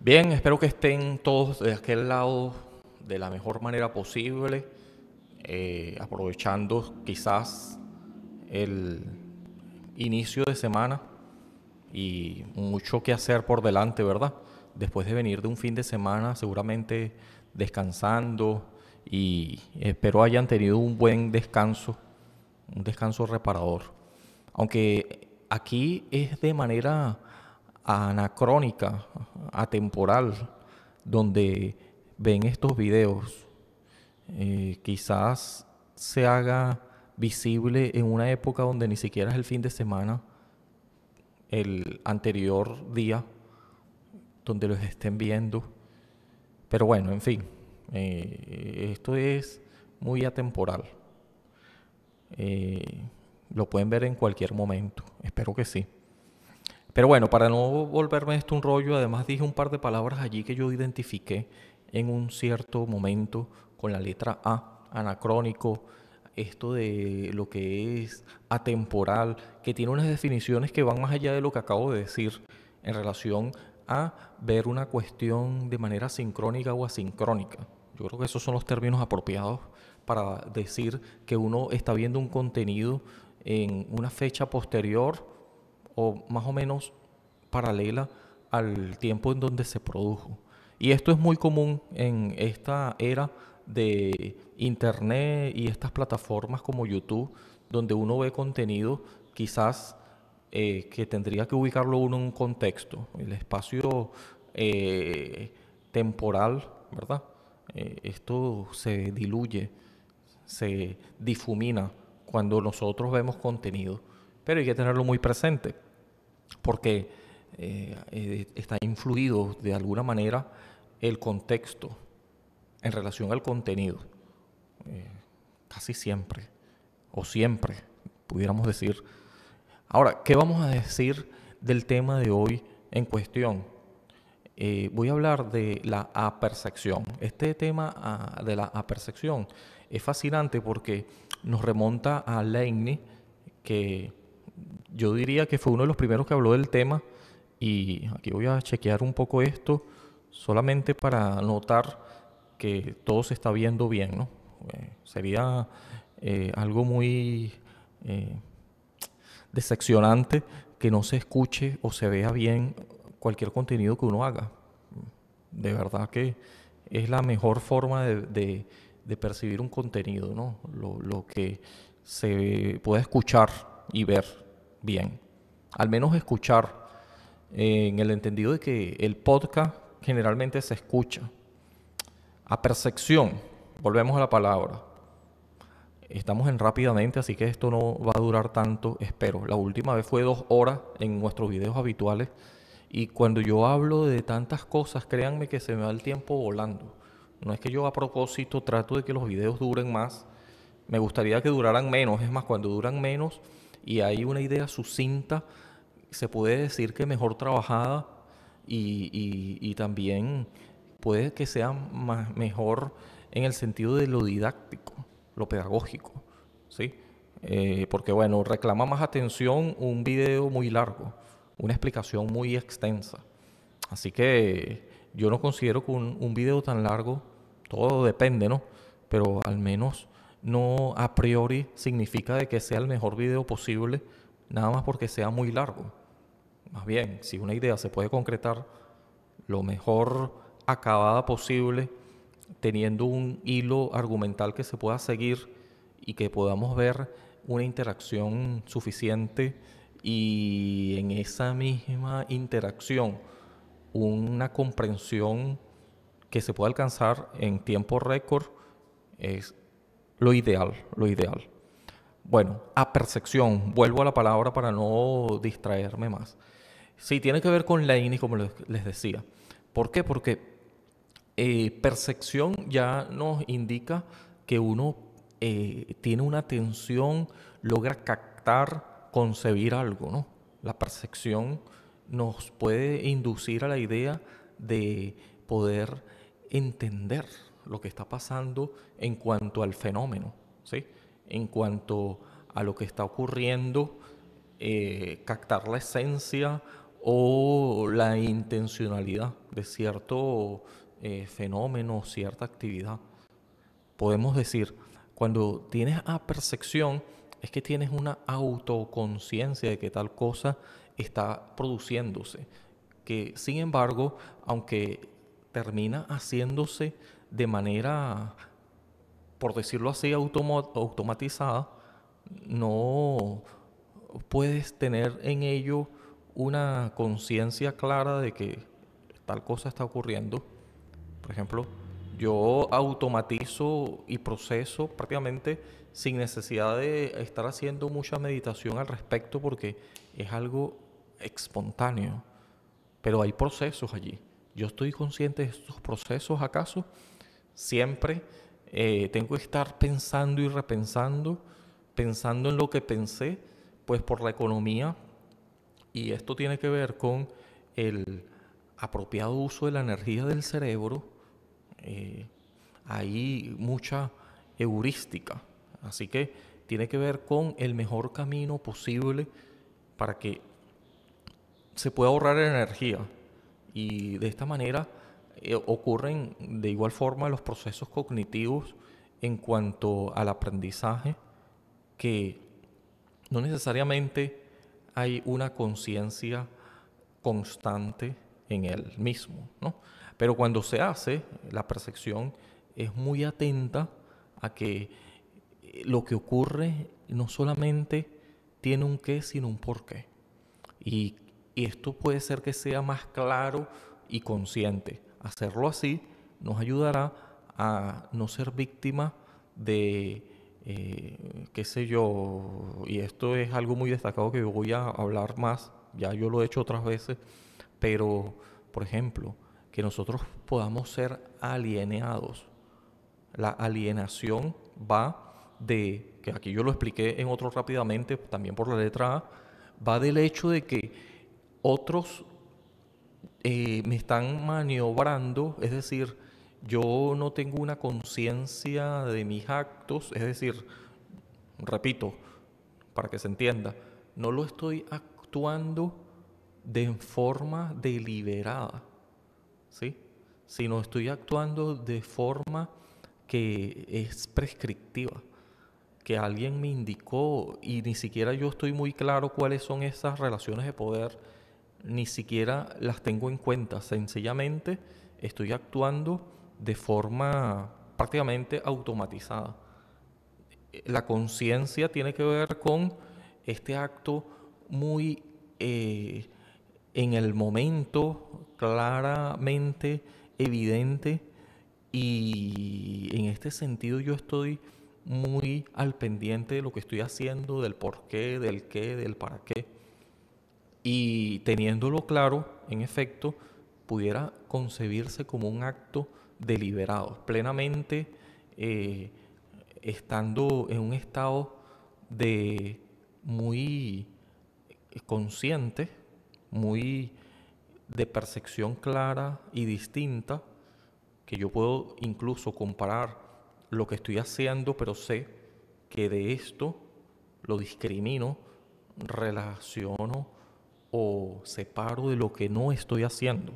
Bien, espero que estén todos de aquel lado de la mejor manera posible, aprovechando quizás el inicio de semana y mucho que hacer por delante, ¿verdad? Después de venir de un fin de semana, seguramente descansando y espero hayan tenido un descanso reparador. Aunque aquí es de manera anacrónica, atemporal, donde ven estos videos. Quizás se haga visible en una época donde ni siquiera es el fin de semana, el anterior día, donde los estén viendo. Pero bueno, en fin, esto es muy atemporal. Eh, lo pueden ver en cualquier momento, espero que sí. Pero bueno, para no volverme esto un rollo, además dije un par de palabras allí que yo identifiqué en un cierto momento con la letra A, anacrónico, esto de lo que es atemporal, que tiene unas definiciones que van más allá de lo que acabo de decir en relación a ver una cuestión de manera sincrónica o asincrónica. Yo creo que esos son los términos apropiados para decir que uno está viendo un contenido en una fecha posterior o más o menos paralela al tiempo en donde se produjo. Y esto es muy común en esta era de internet y estas plataformas como YouTube, donde uno ve contenido quizás que tendría que ubicarlo uno en un contexto, el espacio temporal, ¿verdad? Esto se diluye, se difumina cuando nosotros vemos contenido, pero hay que tenerlo muy presente porque está influido de alguna manera el contexto en relación al contenido, casi siempre, o siempre, pudiéramos decir. Ahora, ¿qué vamos a decir del tema de hoy en cuestión? Voy a hablar de la apercepción. Este tema de la apercepción es fascinante porque nos remonta a Leibniz, que yo diría que fue uno de los primeros que habló del tema. Y aquí voy a chequear un poco esto solamente para notar que todo se está viendo bien, ¿no? Sería algo muy eh, decepcionante que no se escuche o se vea bien cualquier contenido que uno haga. De verdad que es la mejor forma de percibir un contenido, ¿no? Lo que se puede escuchar y ver bien. Al menos escuchar, en el entendido de que el podcast generalmente se escucha. A percepción, volvemos a la palabra. Estamos en rápidamente, así que esto no va a durar tanto, espero. La última vez fue 2 horas en nuestros videos habituales. Y cuando yo hablo de tantas cosas, créanme que se me va el tiempo volando. No es que yo a propósito trato de que los videos duren más. Me gustaría que duraran menos. Es más, cuando duran menos y hay una idea sucinta, se puede decir que mejor trabajada y también puede que sea mejor en el sentido de lo didáctico, lo pedagógico, ¿sí? Porque bueno, reclama más atención un video muy largo, una explicación muy extensa. Así que yo no considero que un video tan largo, todo depende, ¿no? Pero al menos no a priori significa de que sea el mejor video posible, nada más porque sea muy largo. Más bien, si una idea se puede concretar lo mejor acabada posible, teniendo un hilo argumental que se pueda seguir y que podamos ver una interacción suficiente y en esa misma interacción una comprensión que se pueda alcanzar en tiempo récord es lo ideal, lo ideal. Bueno, a percepción, vuelvo a la palabra para no distraerme más. Sí, tiene que ver con Leibniz, como les decía. ¿Por qué? Porque percepción ya nos indica que uno tiene una atención, logra captar, concebir algo, ¿no? La percepción nos puede inducir a la idea de poder entender lo que está pasando en cuanto al fenómeno, ¿sí? En cuanto a lo que está ocurriendo, captar la esencia o la intencionalidad de cierto fenómeno, cierta actividad. Podemos decir, cuando tienes apercepción, es que tienes una autoconciencia de que tal cosa está produciéndose, que sin embargo, aunque termina haciéndose de manera, por decirlo así, automatizada, no puedes tener en ello una conciencia clara de que tal cosa está ocurriendo. Por ejemplo, yo automatizo y proceso prácticamente sin necesidad de estar haciendo mucha meditación al respecto porque es algo espontáneo. Pero hay procesos allí. ¿Yo estoy consciente de estos procesos acaso? Siempre tengo que estar pensando y repensando, pensando en lo que pensé, pues por la economía, y esto tiene que ver con el apropiado uso de la energía del cerebro. eh, Hay mucha heurística, así que tiene que ver con el mejor camino posible para que se pueda ahorrar energía. Y de esta manera ocurren de igual forma los procesos cognitivos en cuanto al aprendizaje, que no necesariamente hay una conciencia constante en él mismo, ¿no? Pero cuando se hace, la percepción es muy atenta a que lo que ocurre no solamente tiene un qué, sino un por qué. Y, y esto puede ser que sea más claro y consciente. Hacerlo así nos ayudará a no ser víctima de, qué sé yo, y esto es algo muy destacado que yo voy a hablar más, ya yo lo he hecho otras veces, pero, por ejemplo, que nosotros podamos ser alienados. La alienación va de, que aquí yo lo expliqué en otro rápidamente, también por la letra A, va del hecho de que otros me están maniobrando, es decir, yo no tengo una conciencia de mis actos, es decir, repito, para que se entienda, no lo estoy actuando de forma deliberada, ¿sí? Sino estoy actuando de forma que es prescriptiva, que alguien me indicó y ni siquiera yo estoy muy claro cuáles son esas relaciones de poder, ni siquiera las tengo en cuenta, sencillamente estoy actuando de forma prácticamente automatizada. La conciencia tiene que ver con este acto muy en el momento, claramente evidente, y en este sentido yo estoy muy al pendiente de lo que estoy haciendo, del por qué, del para qué. Y teniéndolo claro, en efecto, pudiera concebirse como un acto deliberado, plenamente eh, estando en un estado de muy consciente, muy de percepción clara y distinta, que yo puedo incluso comparar lo que estoy haciendo, pero sé que de esto lo discrimino, relaciono o separo de lo que no estoy haciendo,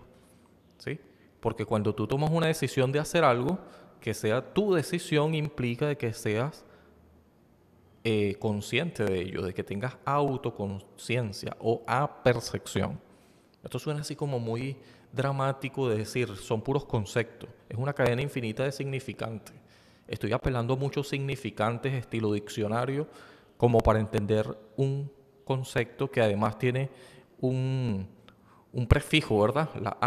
¿sí? Porque cuando tú tomas una decisión de hacer algo, que sea tu decisión implica de que seas consciente de ello, de que tengas autoconciencia o apercepción. Esto suena así como muy dramático de decir, son puros conceptos. Es una cadena infinita de significantes. Estoy apelando a muchos significantes estilo diccionario como para entender un concepto que además tiene un, un prefijo, ¿verdad? La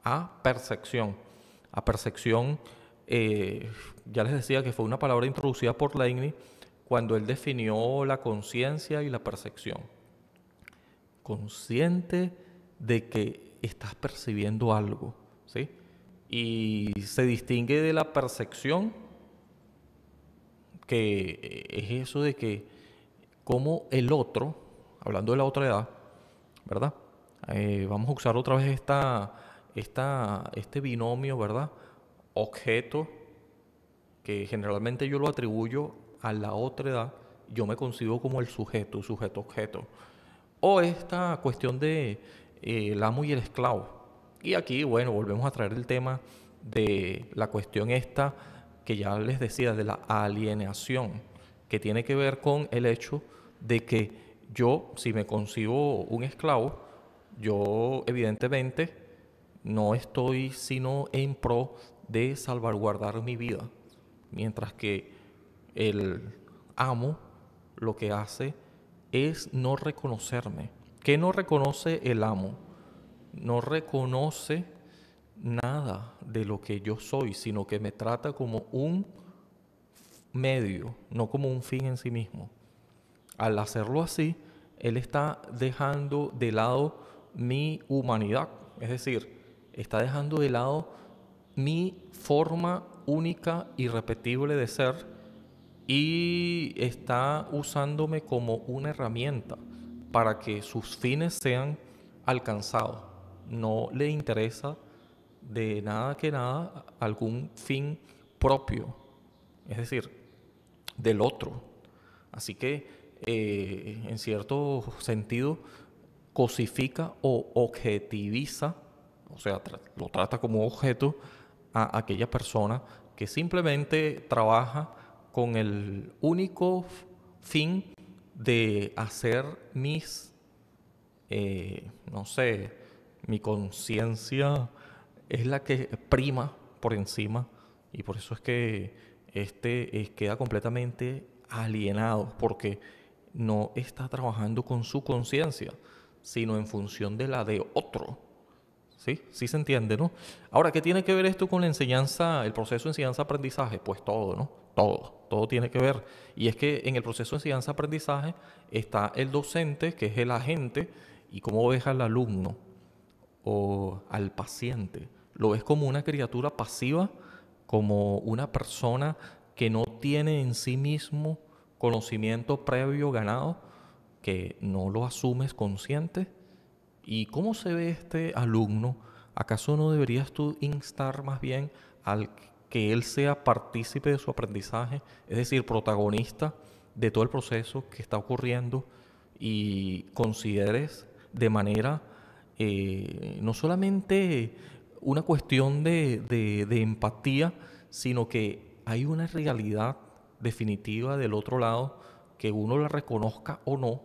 A, percepción. A percepción, ya les decía que fue una palabra introducida por Leibniz cuando él definió la conciencia y la percepción. Consciente de que estás percibiendo algo, ¿sí? Y se distingue de la percepción, que es eso de que como el otro, hablando de la otra edad, ¿verdad? Vamos a usar otra vez este binomio, ¿verdad? Objeto, que generalmente yo lo atribuyo a la otra edad, yo me concibo como el sujeto, sujeto-objeto. O esta cuestión de el amo y el esclavo. Y aquí, bueno, volvemos a traer el tema de la cuestión esta que ya les decía, de la alienación, que tiene que ver con el hecho de que yo, si me concibo un esclavo, yo evidentemente no estoy sino en pro de salvaguardar mi vida, mientras que el amo lo que hace es no reconocerme. ¿Qué no reconoce el amo? No reconoce nada de lo que yo soy, sino que me trata como un medio, no como un fin en sí mismo. Al hacerlo así, él está dejando de lado mi humanidad, es decir, está dejando de lado mi forma única, irrepetible de ser y está usándome como una herramienta para que sus fines sean alcanzados. No le interesa de nada que nada algún fin propio, es decir, del otro. Así que, en cierto sentido, cosifica o objetiviza, o sea, lo trata como objeto a aquella persona que simplemente trabaja con el único fin de hacer no sé, mi conciencia es la que prima por encima y por eso es que queda completamente alienado porque no está trabajando con su conciencia, sino en función de la de otro. ¿Sí? Sí se entiende, ¿no? Ahora, ¿qué tiene que ver esto con la enseñanza, el proceso de enseñanza-aprendizaje? Pues todo, ¿no? Todo tiene que ver. Y es que en el proceso de enseñanza-aprendizaje está el docente, que es el agente, y cómo ves al alumno o al paciente. Lo ves como una criatura pasiva, como una persona que no tiene en sí mismo conocimiento previo ganado, que no lo asumes consciente. ¿Y cómo se ve este alumno? ¿Acaso no deberías tú instar más bien al que él sea partícipe de su aprendizaje, es decir, protagonista de todo el proceso que está ocurriendo y consideres de manera no solamente una cuestión de empatía, sino que hay una realidad definitiva del otro lado que uno la reconozca o no,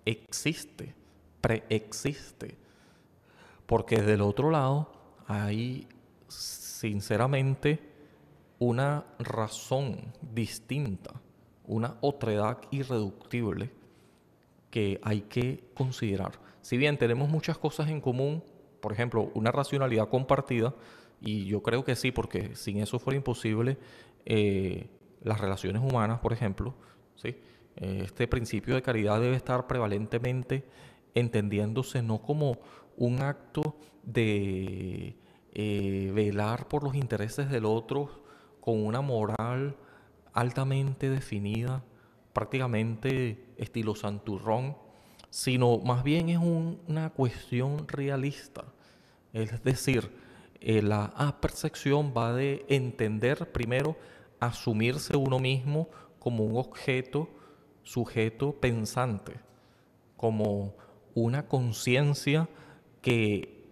existe, preexiste. Porque del otro lado hay, sinceramente, una razón distinta, una otredad irreductible que hay que considerar. Si bien tenemos muchas cosas en común, por ejemplo, una racionalidad compartida, y yo creo que sí, porque sin eso fuera imposible las relaciones humanas, por ejemplo, ¿sí? Este principio de caridad debe estar prevalentemente entendiéndose no como un acto de velar por los intereses del otro con una moral altamente definida, prácticamente estilo santurrón, sino más bien es una cuestión realista. Es decir, la percepción va de entender primero, asumirse uno mismo como un objeto, sujeto pensante, como una conciencia que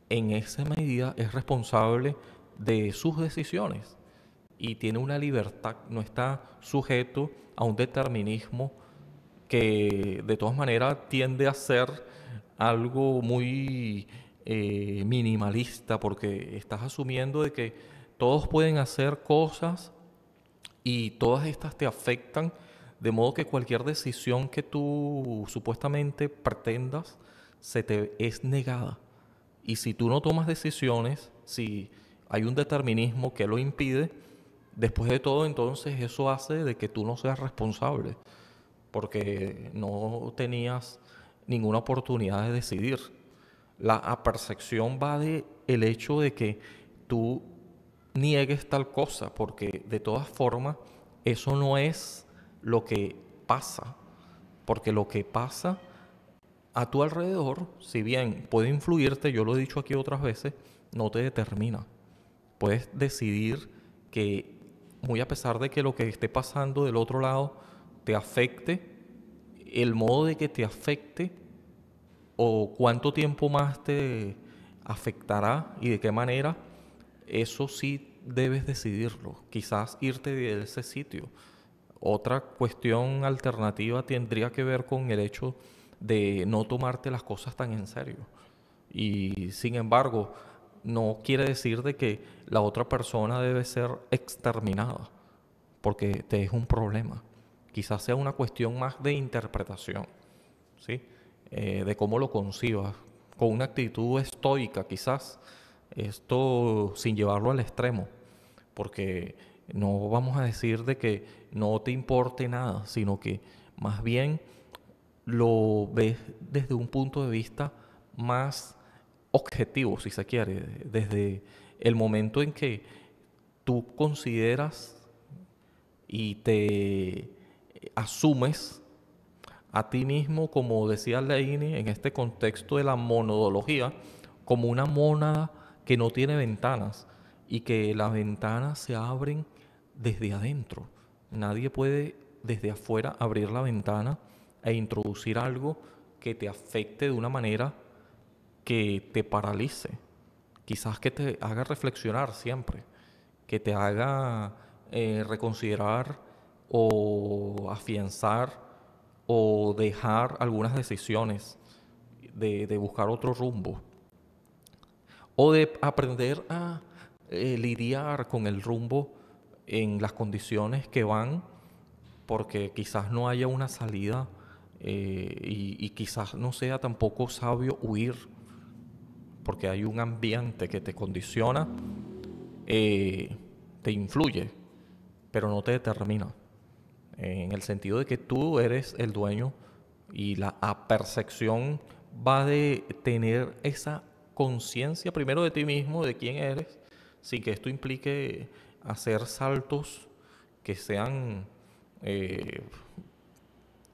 en esa medida es responsable de sus decisiones y tiene una libertad, no está sujeto a un determinismo que de todas maneras tiende a ser algo muy minimalista porque estás asumiendo de que todos pueden hacer cosas y todas estas te afectan, de modo que cualquier decisión que tú supuestamente pretendas se te es negada. Y si tú no tomas decisiones, si hay un determinismo que lo impide, después de todo entonces eso hace de que tú no seas responsable, porque no tenías ninguna oportunidad de decidir. La apercepción va de el hecho de que tú niegues tal cosa, porque de todas formas eso no es lo que pasa, porque lo que pasa a tu alrededor, si bien puede influirte, yo lo he dicho aquí otras veces, no te determina. Puedes decidir que, muy a pesar de que lo que esté pasando del otro lado te afecte, el modo de que te afecte o cuánto tiempo más te afectará y de qué manera, eso sí debes decidirlo. Quizás irte de ese sitio. Otra cuestión alternativa tendría que ver con el hecho de no tomarte las cosas tan en serio. Y sin embargo, no quiere decir de que la otra persona debe ser exterminada, porque te es un problema. Quizás sea una cuestión más de interpretación, ¿sí? De cómo lo concibas, con una actitud estoica quizás, esto sin llevarlo al extremo, porque no vamos a decir de que no te importe nada, sino que más bien lo ves desde un punto de vista más objetivo, si se quiere, desde el momento en que tú consideras y te asumes a ti mismo, como decía Leini, en este contexto de la monodología, como una mónada que no tiene ventanas y que las ventanas se abren desde adentro. Nadie puede desde afuera abrir la ventana e introducir algo que te afecte de una manera que te paralice, quizás que te haga reflexionar siempre, que te haga reconsiderar o afianzar o dejar algunas decisiones, de buscar otro rumbo, o de aprender a lidiar con el rumbo en las condiciones que van, porque quizás no haya una salida, y quizás no sea tampoco sabio huir, porque hay un ambiente que te condiciona, te influye, pero no te determina, en el sentido de que tú eres el dueño y la apercepción va de tener esa conciencia primero de ti mismo, de quién eres, sin que esto implique hacer saltos que sean eh,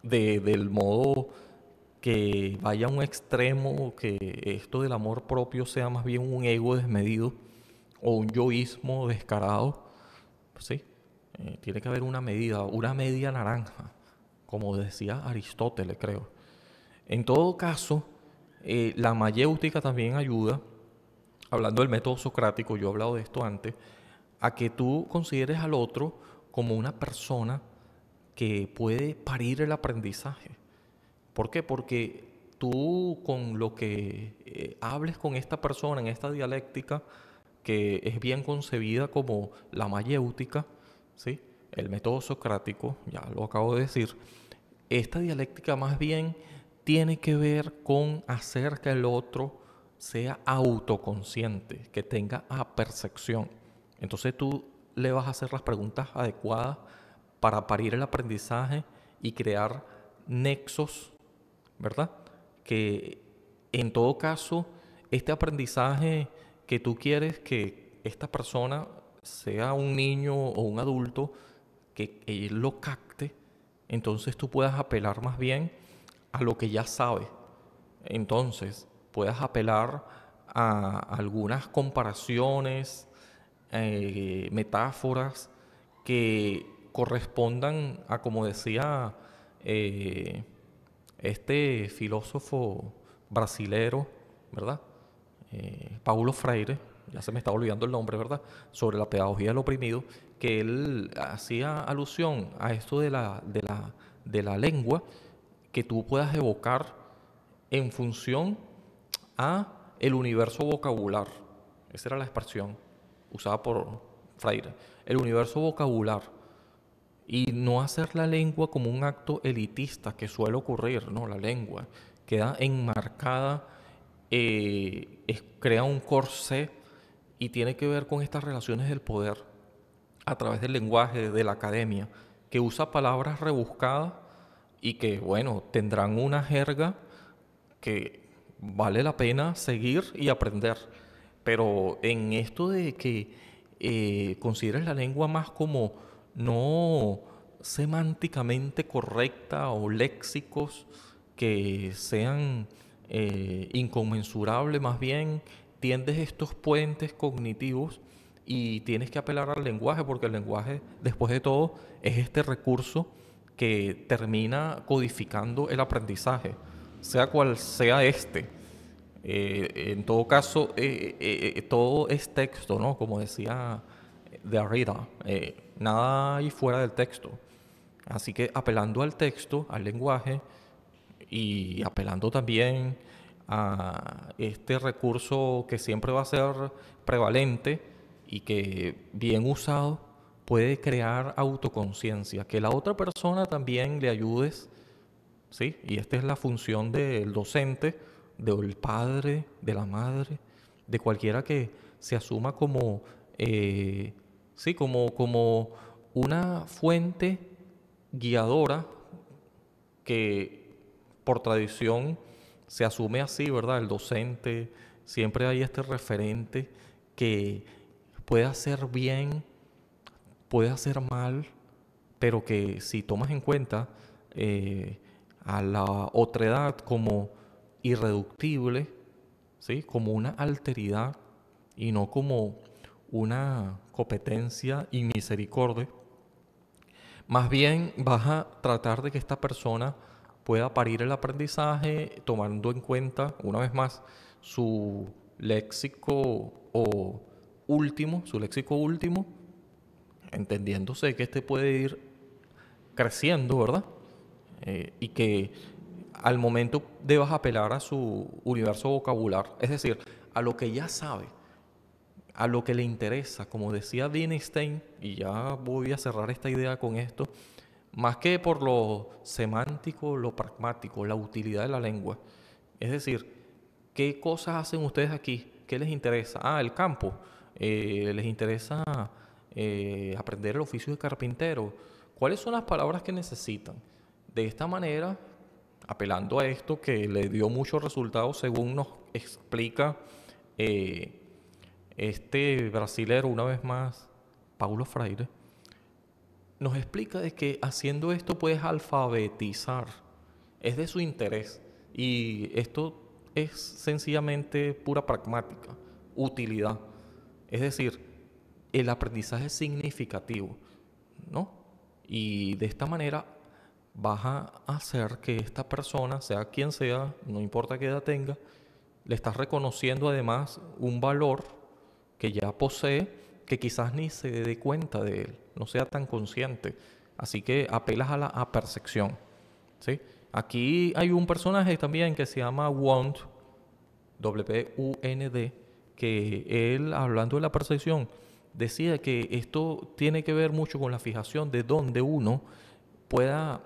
del modo que vaya a un extremo, que esto del amor propio sea más bien un ego desmedido o un yoísmo descarado, ¿sí? Tiene que haber una medida, una media naranja, como decía Aristóteles, creo. En todo caso, la mayéutica también ayuda, hablando del método socrático, yo he hablado de esto antes, a que tú consideres al otro como una persona que puede parir el aprendizaje. ¿Por qué? Porque tú con lo que hables con esta persona en esta dialéctica, que es bien concebida como la mayéutica, ¿sí? El método socrático, ya lo acabo de decir, esta dialéctica más bien tiene que ver con hacer que el otro sea autoconsciente, que tenga apercepción. Entonces tú le vas a hacer las preguntas adecuadas para parir el aprendizaje y crear nexos, ¿verdad? Que en todo caso, este aprendizaje que tú quieres que esta persona sea un niño o un adulto, que él lo capte, entonces tú puedas apelar más bien a lo que ya sabe. Entonces, puedas apelar a algunas comparaciones, metáforas que correspondan a, como decía eh, este filósofo brasilero, ¿verdad? Paulo Freire, ya se me está olvidando el nombre, ¿verdad? Sobre la pedagogía del oprimido, que él hacía alusión a esto de la lengua, que tú puedas evocar en función a el universo vocabular. Esa era la expresión usada por Freire. El universo vocabular. Y no hacer la lengua como un acto elitista que suele ocurrir, ¿no? La lengua queda enmarcada, crea un corsé y tiene que ver con estas relaciones del poder a través del lenguaje, de la academia, que usa palabras rebuscadas y que, bueno, tendrán una jerga que vale la pena seguir y aprender. Pero en esto de que consideres la lengua más como no semánticamente correcta o léxicos que sean inconmensurables, más bien tiendes estos puentes cognitivos y tienes que apelar al lenguaje, porque el lenguaje, después de todo, es este recurso que termina codificando el aprendizaje. sea cual sea este. En todo caso, todo es texto, ¿no? Como decía Derrida, nada hay fuera del texto. Así que apelando al texto, al lenguaje y apelando también a este recurso que siempre va a ser prevalente y que bien usado puede crear autoconciencia, que la otra persona también le ayudes. ¿Sí? Y esta es la función del docente, del padre, de la madre, de cualquiera que se asuma como, sí, como una fuente guiadora que por tradición se asume así, ¿verdad? El docente, siempre hay este referente que puede hacer bien, puede hacer mal, pero que si tomas en cuenta eh, a la otredad como irreductible, ¿sí? Como una alteridad y no como una competencia y misericordia, más bien vas a tratar de que esta persona pueda parir el aprendizaje tomando en cuenta, una vez más, su léxico o último, su léxico último, entendiéndose que este puede ir creciendo, ¿verdad? Y que al momento debas apelar a su universo vocabular, es decir, a lo que ya sabe, a lo que le interesa, como decía Dean Stein, y ya voy a cerrar esta idea con esto, más que por lo semántico, lo pragmático, la utilidad de la lengua. Es decir, ¿qué cosas hacen ustedes aquí? ¿Qué les interesa? Ah, el campo. ¿Les interesa aprender el oficio de carpintero? ¿Cuáles son las palabras que necesitan? De esta manera, apelando a esto que le dio muchos resultados según nos explica eh, este brasilero, una vez más, Paulo Freire, nos explica de que haciendo esto puedes alfabetizar. Es de su interés. Y esto es sencillamente pura pragmática, utilidad. Es decir, el aprendizaje es significativo, ¿no? Y de esta manera vas a hacer que esta persona, sea quien sea, no importa qué edad tenga, le estás reconociendo además un valor que ya posee, que quizás ni se dé cuenta de él, no sea tan consciente. Así que apelas a la apercepción, ¿sí? Aquí hay un personaje también que se llama Wund, W-U-N-D, que él, hablando de la percepción, decía que esto tiene que ver mucho con la fijación de dónde uno pueda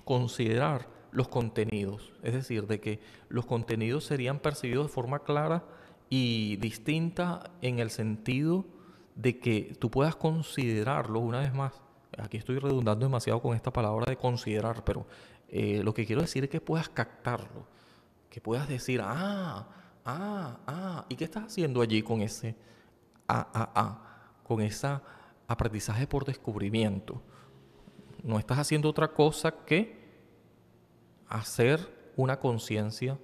considerar los contenidos, es decir, de que los contenidos serían percibidos de forma clara y distinta en el sentido de que tú puedas considerarlo una vez más. Aquí estoy redundando demasiado con esta palabra de considerar, pero lo que quiero decir es que puedas captarlo, que puedas decir, ¿y qué estás haciendo allí con ese con ese aprendizaje por descubrimiento? No estás haciendo otra cosa que hacer una conciencia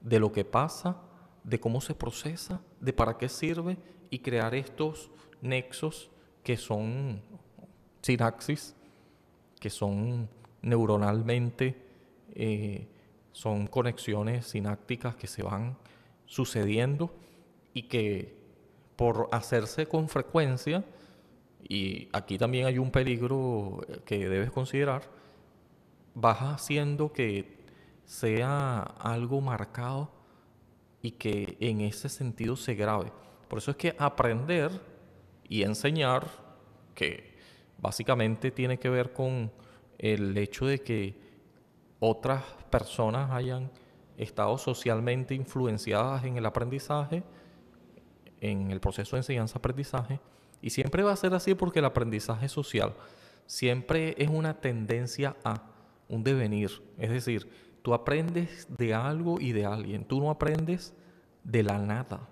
de lo que pasa, de cómo se procesa, de para qué sirve y crear estos nexos que son sinapsis, que son neuronalmente, son conexiones sinápticas que se van sucediendo y que por hacerse con frecuencia, y aquí también hay un peligro que debes considerar, vas haciendo que sea algo marcado y que en ese sentido se grabe. Por eso es que aprender y enseñar, que básicamente tiene que ver con el hecho de que otras personas hayan estado socialmente influenciadas en el aprendizaje, en el proceso de enseñanza-aprendizaje, y siempre va a ser así porque el aprendizaje social siempre es una tendencia a un devenir. Es decir, tú aprendes de algo y de alguien, tú no aprendes de la nada,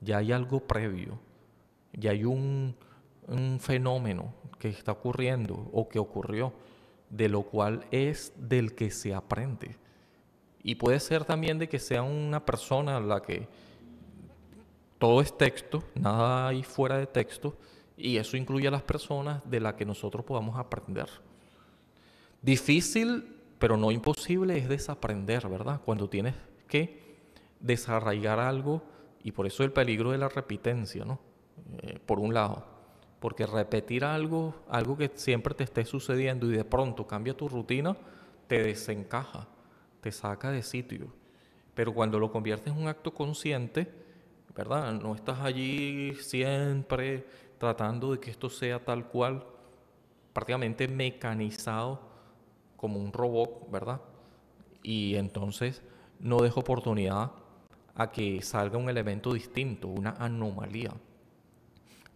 ya hay algo previo, ya hay un fenómeno que está ocurriendo o que ocurrió, de lo cual es del que se aprende. Y puede ser también de que sea una persona a la que todo es texto, nada hay fuera de texto, y eso incluye a las personas de las que nosotros podamos aprender. Difícil, pero no imposible es desaprender, ¿verdad? Cuando tienes que desarraigar algo, y por eso el peligro de la repitencia, ¿no? Por un lado, porque repetir algo, algo que siempre te esté sucediendo y de pronto cambia tu rutina, te desencaja, te saca de sitio. Pero cuando lo conviertes en un acto consciente, ¿verdad? No estás allí siempre tratando de que esto sea tal cual, prácticamente mecanizado como un robot, ¿verdad? Y entonces no deja oportunidad a que salga un elemento distinto, una anomalía,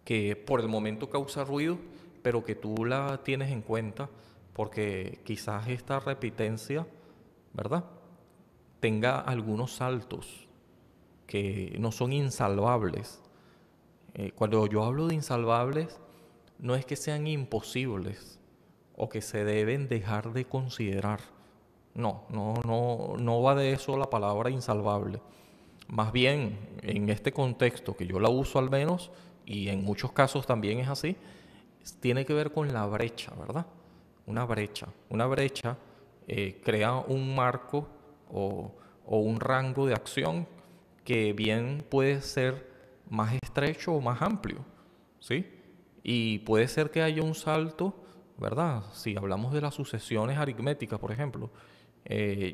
que por el momento causa ruido, pero que tú la tienes en cuenta porque quizás esta repitencia, ¿verdad? Tenga algunos saltos que no son insalvables. Cuando yo hablo de insalvables, no es que sean imposibles o que se deben dejar de considerar. No va de eso la palabra insalvable. Más bien, en este contexto que yo la uso al menos, y en muchos casos también es así, tiene que ver con la brecha, ¿verdad? Una brecha. Una brecha crea un marco o, o un rango de acción que bien puede ser más estrecho o más amplio, ¿sí? Y puede ser que haya un salto, ¿verdad? Si hablamos de las sucesiones aritméticas, por ejemplo,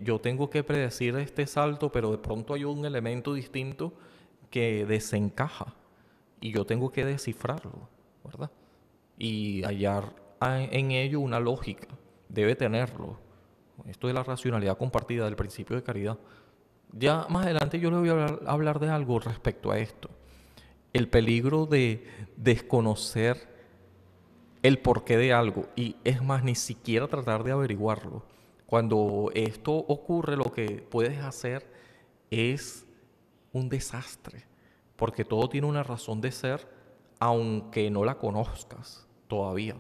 yo tengo que predecir este salto, pero de pronto hay un elemento distinto que desencaja y yo tengo que descifrarlo, ¿verdad? Y hallar en ello una lógica. Debe tenerlo. Esto de la racionalidad compartida, del principio de caridad. Ya más adelante yo le voy a hablar de algo respecto a esto. El peligro de desconocer el porqué de algo y es más, ni siquiera tratar de averiguarlo. Cuando esto ocurre, lo que puedes hacer es un desastre, porque todo tiene una razón de ser, aunque no la conozcas todavía,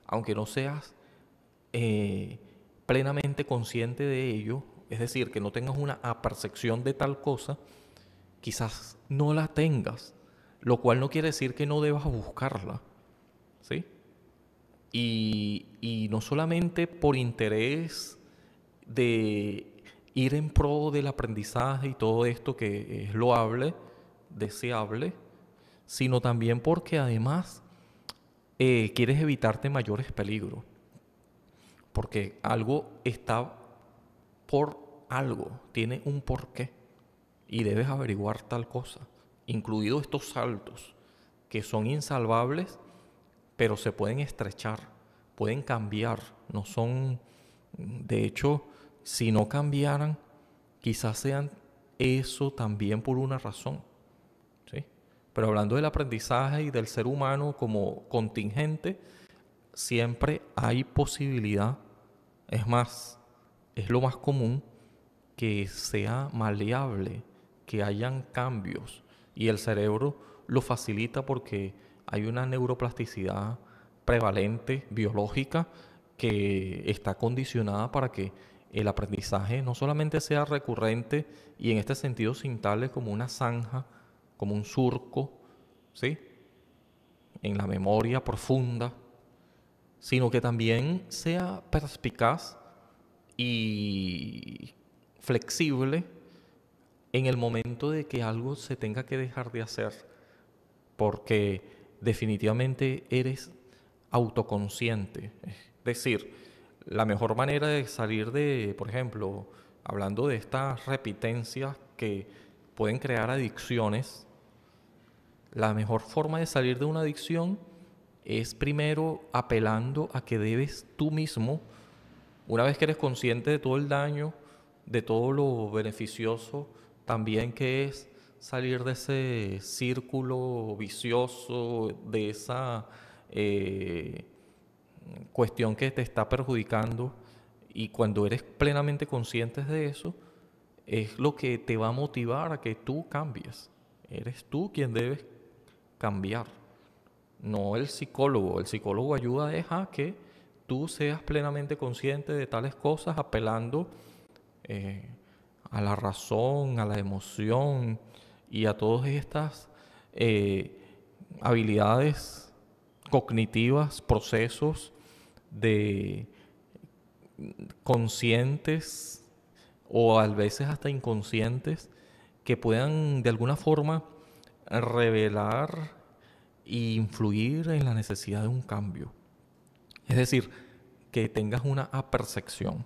aunque no seas eh, plenamente consciente de ello, es decir, que no tengas una apercepción de tal cosa, quizás no la tengas, lo cual no quiere decir que no debas buscarla, ¿sí? Y no solamente por interés de ir en pro del aprendizaje y todo esto que es loable, deseable, sino también porque además quieres evitarte mayores peligros, porque algo está por algo, tiene un porqué y debes averiguar tal cosa, incluidos estos saltos que son insalvables, pero se pueden estrechar, pueden cambiar, no son, de hecho, si no cambiaran, quizás sean eso también por una razón, ¿sí? Pero hablando del aprendizaje y del ser humano como contingente, siempre hay posibilidad, es más, es lo más común que sea maleable, que hayan cambios y el cerebro lo facilita porque hay una neuroplasticidad prevalente, biológica, que está condicionada para que el aprendizaje no solamente sea recurrente y en este sentido se instale como una zanja, como un surco, ¿sí? En la memoria profunda, sino que también sea perspicaz y flexible en el momento de que algo se tenga que dejar de hacer, porque definitivamente eres autoconsciente. Es decir, la mejor manera de salir de, por ejemplo, hablando de estas repitencias que pueden crear adicciones, la mejor forma de salir de una adicción es primero apelando a que debes tú mismo, una vez que eres consciente de todo el daño, de todo lo beneficioso, también que es salir de ese círculo vicioso, de esa cuestión que te está perjudicando, y cuando eres plenamente consciente de eso, es lo que te va a motivar a que tú cambies. Eres tú quien debes cambiar, no el psicólogo. El psicólogo ayuda a que tú seas plenamente consciente de tales cosas, apelando eh, a la razón, a la emoción y a todas estas eh, habilidades cognitivas, procesos de conscientes o a veces hasta inconscientes que puedan de alguna forma revelar e influir en la necesidad de un cambio. Es decir, que tengas una apercepción.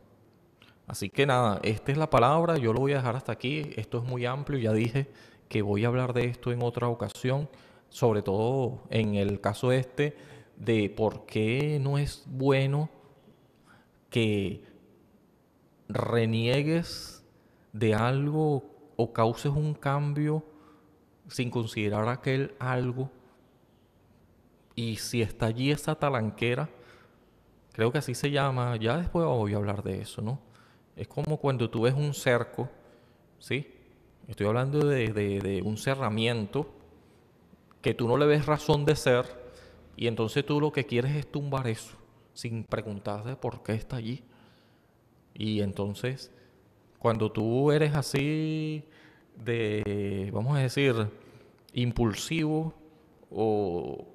Así que nada, esta es la palabra, yo lo voy a dejar hasta aquí, esto es muy amplio, ya dije que voy a hablar de esto en otra ocasión, sobre todo en el caso este de por qué no es bueno que reniegues de algo o causes un cambio sin considerar aquel algo. Y si está allí esa talanquera, creo que así se llama, ya después voy a hablar de eso, ¿no? Es como cuando tú ves un cerco, ¿sí? Estoy hablando de un cerramiento que tú no le ves razón de ser y entonces tú lo que quieres es tumbar eso sin preguntarte por qué está allí. Y entonces, cuando tú eres así vamos a decir, impulsivo o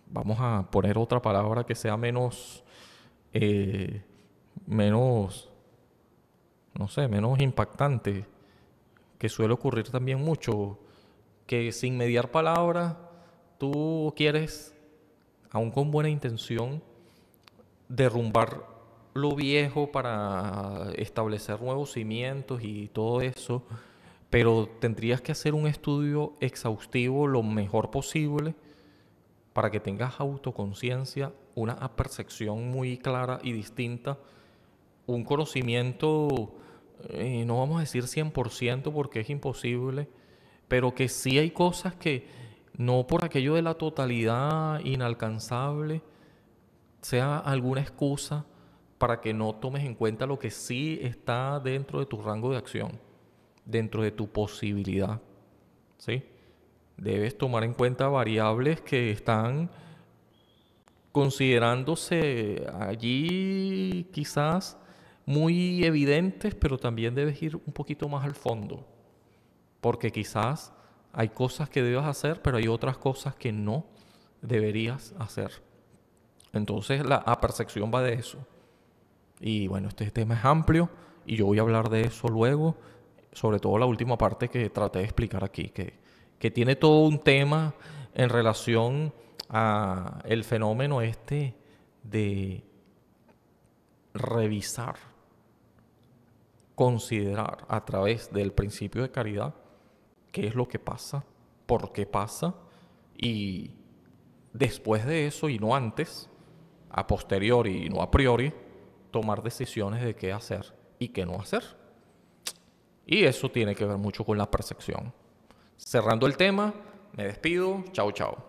vamos a poner otra palabra que sea eh, menos, no sé, menos impactante, que suele ocurrir también mucho, que sin mediar palabras, tú quieres, aún con buena intención, derrumbar lo viejo para establecer nuevos cimientos y todo eso, pero tendrías que hacer un estudio exhaustivo lo mejor posible para que tengas autoconciencia, una percepción muy clara y distinta, un conocimiento, no vamos a decir 100% porque es imposible, pero que sí hay cosas que no por aquello de la totalidad inalcanzable sea alguna excusa para que no tomes en cuenta lo que sí está dentro de tu rango de acción, dentro de tu posibilidad, ¿sí? Debes tomar en cuenta variables que están considerándose allí quizás muy evidentes, pero también debes ir un poquito más al fondo, porque quizás hay cosas que debas hacer, pero hay otras cosas que no deberías hacer. Entonces la apercepción va de eso. Y bueno, este tema es amplio y yo voy a hablar de eso luego, sobre todo la última parte que traté de explicar aquí, que tiene todo un tema en relación a el fenómeno este de revisar, considerar a través del principio de caridad qué es lo que pasa, por qué pasa y después de eso y no antes, a posteriori y no a priori, tomar decisiones de qué hacer y qué no hacer. Y eso tiene que ver mucho con la percepción. Cerrando el tema, me despido. Chao, chao.